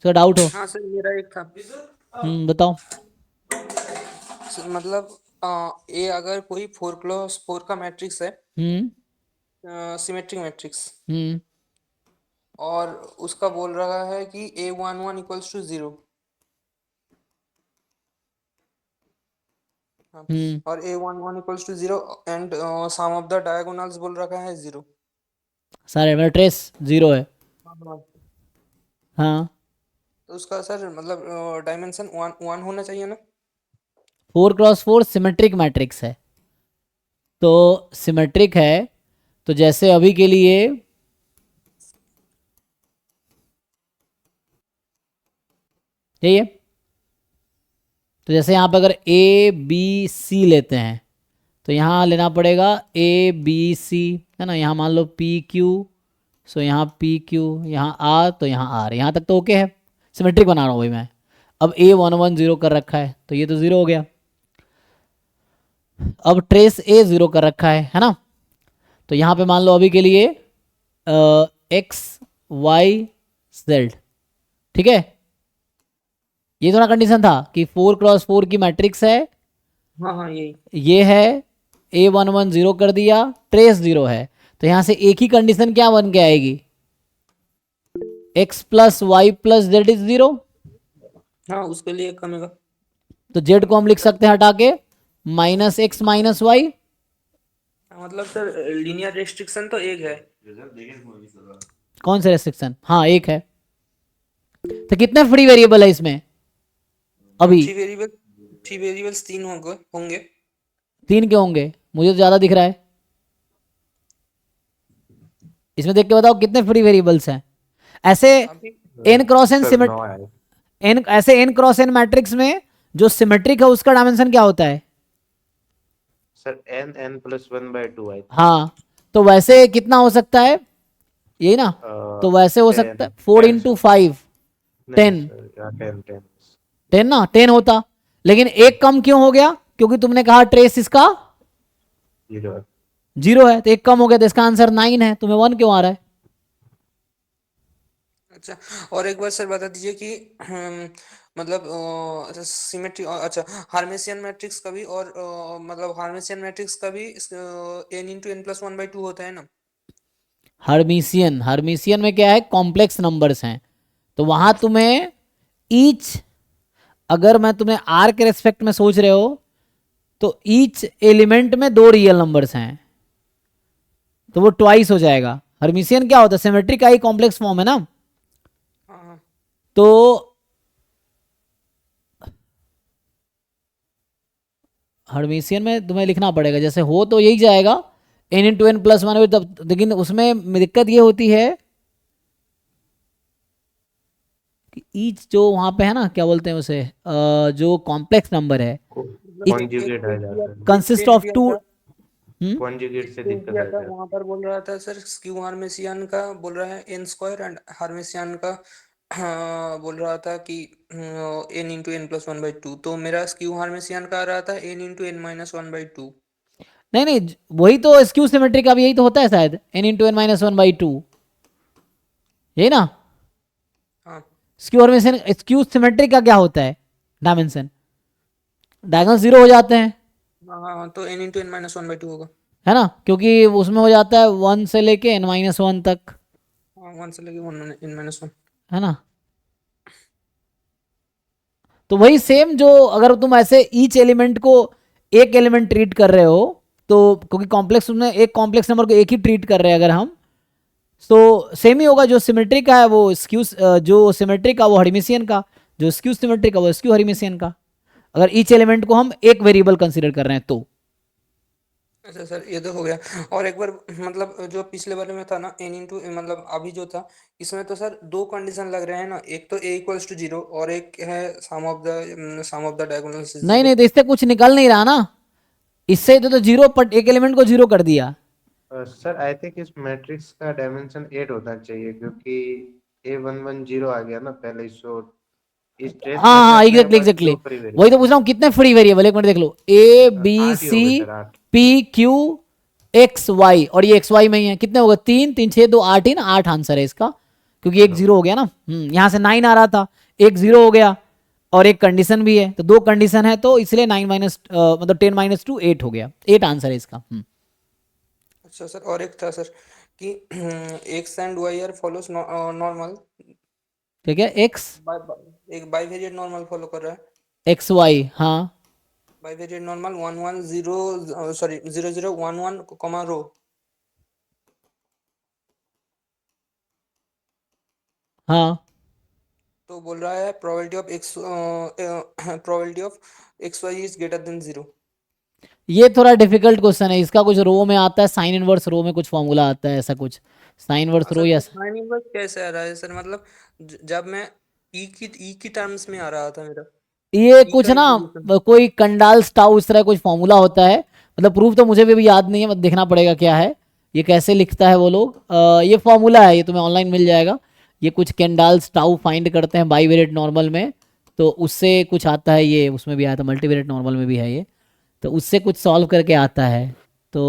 उसका डाउट हो। हाँ सर, मेरा एक था। बताओ। मतलब ए अगर कोई 4x4 का मैट्रिक्स है, हम्म। सिमेट्रिक मैट्रिक्स, हम्म। और उसका बोल रहा है कि A11 = 0। हाँ, हम्म। और A11 = 0 and sum of the diagonals बोल रखा है 0। सारे मेरा ट्रेस जीरो है। हाँ हाँ। हाँ। तो उसका सर मतलब डायमेंशन वन वन होना चाहिए ना। 4x4 सिमेट्रिक मैट्रिक्स है, तो सिमेट्रिक है, तो जैसे अभी के लिए यही है। तो जैसे यहाँ पे अगर ए बी सी लेते हैं, तो यहाँ लेना पड़ेगा ए बी सी, है ना। यहाँ मान लो पी क्यू, सो यहाँ पी क्यू, यहाँ आर, तो यहाँ आर, यहाँ तक तो ओके है। सिमेट्रिक बना रहा हूँ भाई मैं। अब A11 0 कर रखा है, तो ये तो ज़ीरो हो गया। अब ट्रेस A 0 कर रखा है ना। तो यहाँ पे मान लो अभी के लिए एक्स वाई जेड, ठीक है। ये तो ना कंडीशन था कि 4x4 की मैट्रिक्स है, हाँ हाँ, यही। ये है, A11 0 कर दिया, ट्रेस 0 है। तो यहाँ से एक ही कंडीशन क्या बन के आएगी, x+y+z = 0। हाँ, उसके लिए कमेगा। तो z को हम लिख सकते हैं हटा के -x-y। मतलब सर लीनियर रेस्ट्रिक्शन तो एक है। कौन से रेस्ट्रिक्शन, हाँ एक है। तो कितने फ्री वेरिएबल है इसमें अभी। थ्री वेरिएबल, थ्री वेरिएबल्स तीन होंगे होंगे। 3 क्यों होंगे, मुझे तो ज़्यादा दिख रहा है। इसमें देख के बताओ कितने फ्री वेरिएबल्स हैं ऐसे। अभी एन क्रॉस एन सर सिमेट 9 है। एन ऐसे एन क्रॉस एन मैट्रिक्स में जो सिमेट्रिक है उसका डायमेंशन क्या होता है। Sir n+1/2 I think. हाँ, तो वैसे कितना हो सकता है, यही ना। तो वैसे हो सकता 10 है 4 × 5 नहीं 10। सर, या 10 10 ना, 10 होता। लेकिन एक कम क्यों हो गया, क्योंकि तुमने कहा ट्रेस इसका 0। 0 है, तो एक कम हो गया, तो इसका आंसर 9 है। तुम्हें 1 क्यों आ रहा है। अच्छा, और एक बार सर बता दीजिए कि मतलब सिमेट्री, अच्छा, हार्मेशियन मैट्रिक्स का भी, और मतलब हार्मेशियन मैट्रिक्स का भी n × n+1/2 होता है ना। हर्मीशियन, हर्मीशियन में क्या है, कॉम्प्लेक्स नंबर्स हैं। तो वहां तुम्हें ईच, अगर मैं तुम्हें आर के रेस्पेक्ट में सोच रहे हो, तो ईच एलिमेंट में 2 रियल नंबर्स हैं, तो वो ट्वाइस हो जाएगा। हर्मीशियन क्या होता है, सिमेट्रिक का ही कॉम्प्लेक्स फॉर्म है ना। हाँ हाँ। तो हर्मीशियन में तुम्हें लिखना पड़ेगा, जैसे हो तो यही जाएगा n × n+1, तब। लेकिन उसमें दिक्कत ये होती है कि ईच जो वहां पे है ना, क्या बोलते हैं उसे, जो कॉम्प्लेक्स नंबर है, मतलब इट एक कॉन्जुगेट आ पेज दिया, जाता है। एक कंसिस्ट पेज ऑफ दिया 2। था, कॉन्जुगेट एक से पेज दिक्कत दिया आ था, जाती वहां पर बोल रहा था सर स्क्यू हार्मेशियन का बोल रहा है n² एंड हार्मेशियन का बोल रहा था कि n × n+1/2। तो मेरा स्क्यू हार्मेशियन का आ रहा था n × n−1/2। नहीं नहीं, वही तो स्क्यू सिमेट्री का भी यही तो होता है शायद, n × n−1/2, यही ना। हाँ स्क्यू हर्मिशियन, स्क्यू सिमेट्री का क्या होता है डायमेंशन, डायगोनल 0 हो जाते हैं, हाँ हाँ हाँ, तो n × n−1/2 होगा। है ना, क्योंकि उसमें हो जाता है 1 से लेके n-1 तक, हाँ, 1 से लेके 1 n−1। है ना। तो वही सेम, जो अगर तुम ऐसे ईच एलिमेंट को एक एलिमेंट ट्रीट कर रहे हो, तो क्योंकि कॉम्प्लेक्स में एक कॉम्प्लेक्स नंबर को एक ही ट्रीट कर रहे हैं अगर हम, तो सेम ही होगा। जो सिमेट्रिक का है वो स्क्यू, जो सिमेट्रिक का वो हर्मिशियन का, जो स्क्यू सिमेट्रिक का वो स्क्यू हर्मिशियन का, अगर ईच एलिमेंट को हम एक वेरिएबल कंसीडर कर रहे हैं तो। अच्छा सर, ये तो हो गया। और एक बार मतलब जो पिछले वाले में था ना मतलब अभी जो था, इसमें तो सर दो कंडीशन लग रहे हैं ना। एक तो A = 0 और एक है सम ऑफ द डायगोनल्स इज नहीं नहीं, 0। तो इससे कुछ निकल नहीं रहा ना। इससे तो जीरो पर एक एलिमेंट को जीरो कर दिया। सर आई थिंक इस मैट्रिक्स का डायमेंशन 8 होना चाहिए, क्योंकि A11 0 आ गया ना पहले, सो इस ट्रेस हाँ हाँ, मैट्रिक्स में एग्जैक्टली बस एग्जैक्टली, दो फ्री वही तो वेरिएबल पूछ है। रहा हूँ कितने फ्री वेरिएबल, एक मिनट देख लो, A B C 8 ही हो गए sir, 8। P Q X Y, और ये XY में ही है, कितने हो गए, 3 3 6 2 8 ही ना, 8 आंसर है इसका, क्योंकि एक हो जीरो गए। हो गया ना। यहाँ से 9 आ रहा था, एक जीरो हो गया और एक कंडीशन भी है, तो दो कंडीशन है, तो इसलिए 9 माइनस मतलब 10 माइनस 2 8 हो गया। 8 आंसर है इसका। अच्छा सर, और एक था सर कि X and Y are follows normal, ठीक है, एक्स एक बाइवेरिएट नॉर्मल फॉलो कर रहा है। एक्स वाई, हाँ bivariate normal 1 1 0, sorry 0 0 1 1 comma rho. हाँ, तो बोल रहा है probability of X probability of X Y is greater than 0। ये थोड़ा डिफिकल्ट क्वेश्चन है, इसका कुछ रो में आता है, साइन इनवर्स रो में कुछ फॉर्मूला आता है, ऐसा कुछ साइन इनवर्स रो सर या तो साइन इनवर्स कैसे आ रहा है सर, मतलब जब मैं ई की टर्म्स में आ रहा था मेरा ये ई कुछ का ना इक्वेशन। कोई कंडाल स्टाउ इस तरह कुछ फॉर्मूला होता है, मतलब प्रूफ तो मुझे भी याद नहीं है, मतलब देखना पड़ेगा क्या है, ये कैसे लिखता है वो लोग। ये फॉर्मूला है, ये तुम्हें ऑनलाइन मिल जाएगा। ये कुछ कैंडाल स्टाउ फाइंड करते हैं बाईवेरिएट नॉर्मल में, तो उससे कुछ आता है, ये उसमें भी आया था, मल्टीवेरिएट नॉर्मल में भी है ये, तो उससे कुछ सॉल्व करके आता है। तो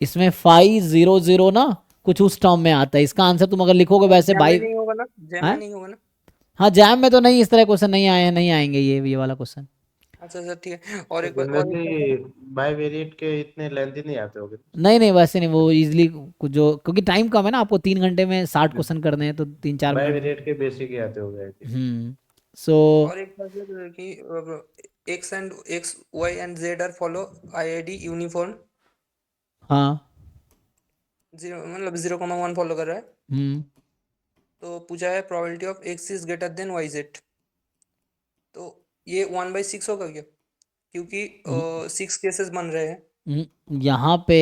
इसमें 5 0 0 ना कुछ उस टर्म में आता है, इसका आंसर तुम अगर लिखोगे वैसे जैम में बाई। नहीं होगा ना, जैम में हाँ, नहीं होगा ना। हाँ जैम में तो नहीं, इस तरह क्वेश्चन नहीं आए हैं, नहीं आएंगे ये वाला क्वेश्चन। अच्छा सर ठीक है, और तो एक बार और एक था सर। जनरली बाईवेरिएट के इतने लेंथी नहीं आते होंगे। नहीं नहीं, वैसे नहीं, वो इजीली कुछ जो, क्योंकि टाइम कम है ना, आपको 3 घंटे में 60 क्वेश्चन करने हैं, तो 3 4 मिनट में। बाईवेरिएट के बेसिक ही आते होंगे आई थिंक। सो और एक था सर कि X Y and Z are follow I I D uniform, हाँ। जीरो मतलब 0,1 फॉलो कर रहा है। हम्म तो पूछा है probability of X is greater than Y Z, तो ये 1/6 होगा क्या, क्योंकि 6 केसेस बन रहे हैं। यहाँ पे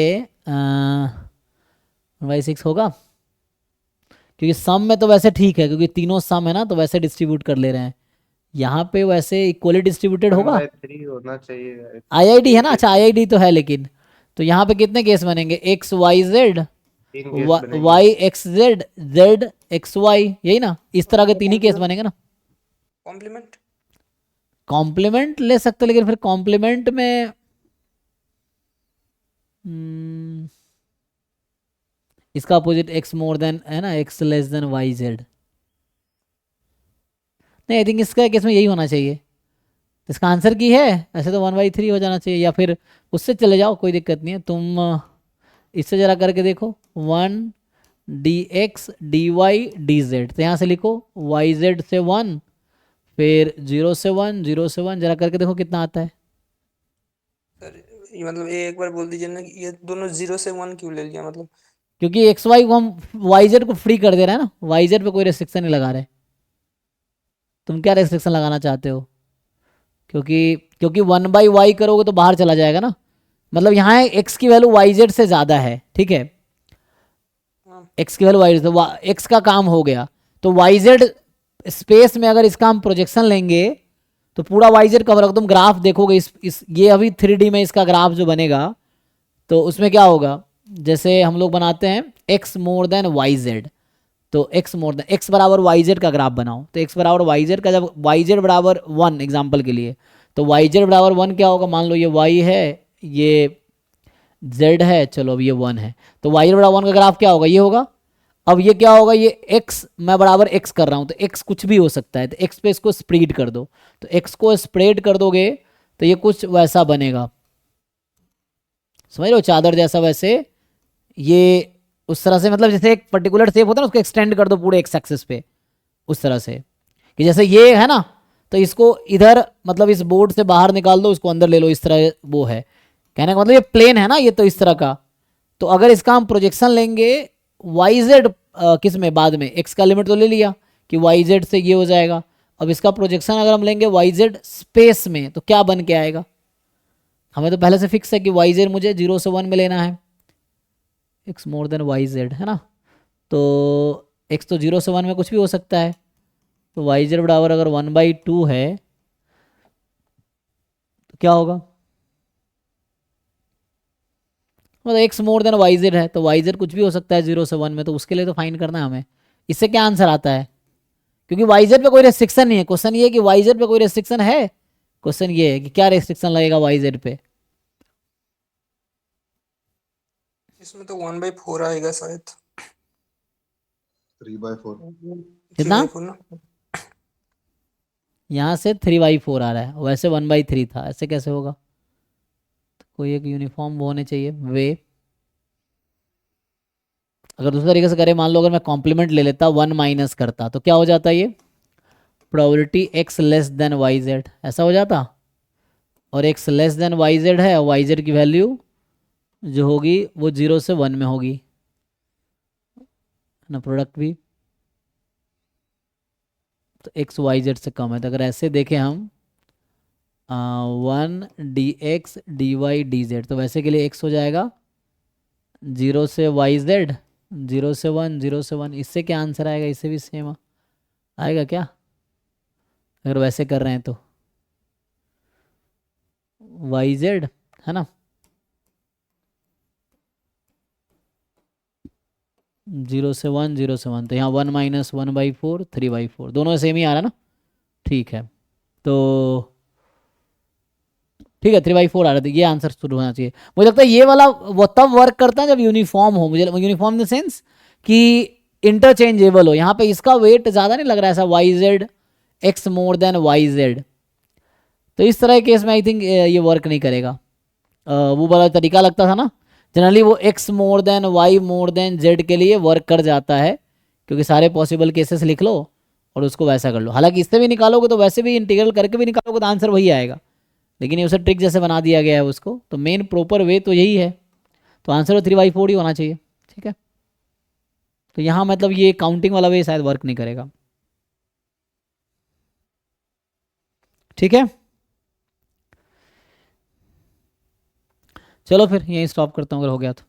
1/6 होगा, क्योंकि सम में तो वैसे ठीक है, क्योंकि तीनों सम है ना, तो वैसे डिस्ट्रीब्यूट कर ले रहे हैं। यहाँ पे वैसे इक्वली डिस्ट्रीब्यूटेड वन होगा। बाय थ्री होना चाहिए आई थिंक। आईआईडी है तीन ना, केस अच्छा बनेंगे। आईआईडी तो है, लेकिन तो यहाँ पे कितने केस बनेंगे, एक्स वाई जेड, तीन केस बनेंगे। Y X Z, Z X Y, यही ना, इस तरह के तीन ही केस कॉम्प्लीमेंट, बनेंगे ना। कॉम्प्लीमेंट। कॉम्प्लीमेंट ले सकते, लेकिन फिर कॉम्प्लीमेंट में हम्म, इसका अपोजिट एक्स मोर देन है ना, X less than Y Z. नहीं, आई थिंक इसका केस में यही होना चाहिए, इसका आंसर की है। ऐसे तो 1/3 हो जाना चाहिए, या फिर उससे चले जाओ, कोई दिक्कत नहीं है, तुम इससे जरा करके देखो, 1 dx dy dz, तो यहाँ से लिखो yz से 1, फिर 0 से 1 जरा करके देखो कितना आता है। सर ये मतलब ये एक बार बोल दीजिए ना कि ये दोनों 0 से 1 क्यों ले लिया, मतलब। क्योंकि एक्स वाई को हम वाईजेड को फ्री कर दे रहे हैं ना, वाईजेड पे कोई रेस्ट्रिक्शन नहीं लगा रहे। तुम क्या रेस्ट्रिक्शन लगाना चाहते हो, क्योंकि क्योंकि 1/y करोगे तो बाहर चला जाएगा ना, मतलब यहाँ एक्स की वैल्यू वाईजेड से ज़्यादा है, ठीक है, हाँ एक्स की वैल्यू वाईजेड, तो एक्स का काम हो गया, तो वाईजेड स्पेस में अगर इसका हम प्रोजेक्शन लेंगे तो पूरा वाईजेड कवर होगा। तुम ग्राफ देखोगे, इस ये अभी 3D में इसका ग्राफ जो बनेगा, तो उसमें क्या होगा, जैसे हम लोग बनाते हैं X more than Y Z, तो एक्स मोर देन एक्स बराबर वाई जेड का ग्राफ बनाओ, तो एक्स बराबर वाई जेड का, जब वाई जेड बराबर 1 एग्जाम्पल के लिए, तो वाई जेड बराबर 1 क्या होगा, मान लो ये वाई है, ये जेड है, चलो अब ये 1 है, तो वाई जेड बराबर 1 का ग्राफ क्या होगा, ये होगा। अब ये क्या होगा, ये एक्स मैं बराबर एक्स कर रहा हूँ, तो एक्स कुछ भी हो सकता है, तो एक्स पे इसको स्प्रेड कर दो, तो एक्स को स्प्रेड कर दोगे तो ये कुछ वैसा बनेगा, समझ लो, चादर जैसा, वैसे ये उस तरह से, मतलब जैसे एक पर्टिकुलर शेप होता है ना, उसको एक्सटेंड कर दो पूरे एक्स एक्सिस पे, उस तरह से, कि जैसे ये है ना, तो इसको इधर मतलब इस बोर्ड से बाहर निकाल दो, उसको अंदर ले लो, इस तरह वो है, कहने का मतलब ये प्लेन है ना ये, तो इस तरह का, तो अगर इसका हम प्रोजेक्शन लेंगे वाई जेड किस में, बाद में एक्स का लिमिट तो ले लिया कि वाई जेड से ये हो जाएगा, अब इसका प्रोजेक्शन अगर हम लेंगे वाई जेड स्पेस में, तो क्या बन के आएगा, हमें तो पहले से फिक्स है कि वाई जेड मुझे 0 से 1 में लेना है, X more than Y Z है ना, तो एक्स तो 0 से 1 में कुछ भी हो सकता है, तो वाई जेड बराबर अगर 1/2 है तो क्या होगा, मतलब X more than Y Z है, तो वाई जेड कुछ भी हो सकता है 0 से 1 में, तो उसके लिए तो फाइन करना है हमें। इससे क्या आंसर आता है, क्योंकि वाई जेड पे कोई रेस्ट्रिक्शन नहीं है, क्वेश्चन ये है कि वाई जेड पे कोई रेस्ट्रिक्शन है, क्वेश्चन ये है कि क्या रेस्ट्रिक्शन लगेगा वाई जेड पे। इसमें तो 1/4 आएगा शायद। 3/4। 3 कितना, बाई फोर ना। यहाँ से 3/4 आ रहा है, वैसे 1/3 था, ऐसे कैसे होगा? तो कोई एक यूनिफॉर्म वो होने चाहिए वे। अगर दूसरे तरीके से करें, मान लो अगर मैं कॉम्प्लीमेंट ले लेता 1 माइनस करता तो क्या हो जाता ये? Probability x less than Y Z, ऐसा हो जाता। और x less than Y Z है, और वाई जेड की वैल्यू जो होगी वो 0 से 1 में होगी ना, प्रोडक्ट भी। तो x वाई जेड से कम है, तो अगर ऐसे देखें हम 1 D X D Y D Z, तो वैसे के लिए x हो जाएगा 0 से वाई जेड, 0 से 1, 0 से 1। इससे क्या आंसर आएगा? इससे भी सेम आएगा क्या अगर वैसे कर रहे हैं तो? वाई जेड है ना, 0 से 1, 0 से 1, तो यहाँ 1 माइनस 1/4, 3/4, दोनों सेम ही आ रहा है ना। ठीक है, तो ठीक है 3/4 आ रहा था, ये आंसर शुरू होना चाहिए। मुझे लगता है ये वाला वो तब वर्क करता है जब यूनिफॉर्म हो, मुझे यूनिफॉर्म इन द सेंस कि इंटरचेंजेबल हो। यहाँ पे इसका वेट ज़्यादा नहीं लग रहा है ऐसा, Y Z X more than Y Z, तो इस तरह के केस में आई थिंक ये वर्क नहीं करेगा। वो वाला तरीका लगता था ना, जनरली वो x more than Y more than Z के लिए वर्क कर जाता है, क्योंकि सारे पॉसिबल केसेस लिख लो और उसको वैसा कर लो। हालांकि इससे भी निकालोगे तो वैसे भी इंटीग्रल करके भी निकालोगे तो आंसर वही आएगा, लेकिन ये उसे ट्रिक जैसे बना दिया गया है उसको, तो मेन प्रॉपर वे तो यही है, तो आंसर तो 3/4 ही होना चाहिए। ठीक है, तो यहाँ मतलब ये काउंटिंग वाला वे शायद वर्क नहीं करेगा। ठीक है, चलो फिर यहीं स्टॉप करता हूँ अगर हो गया तो।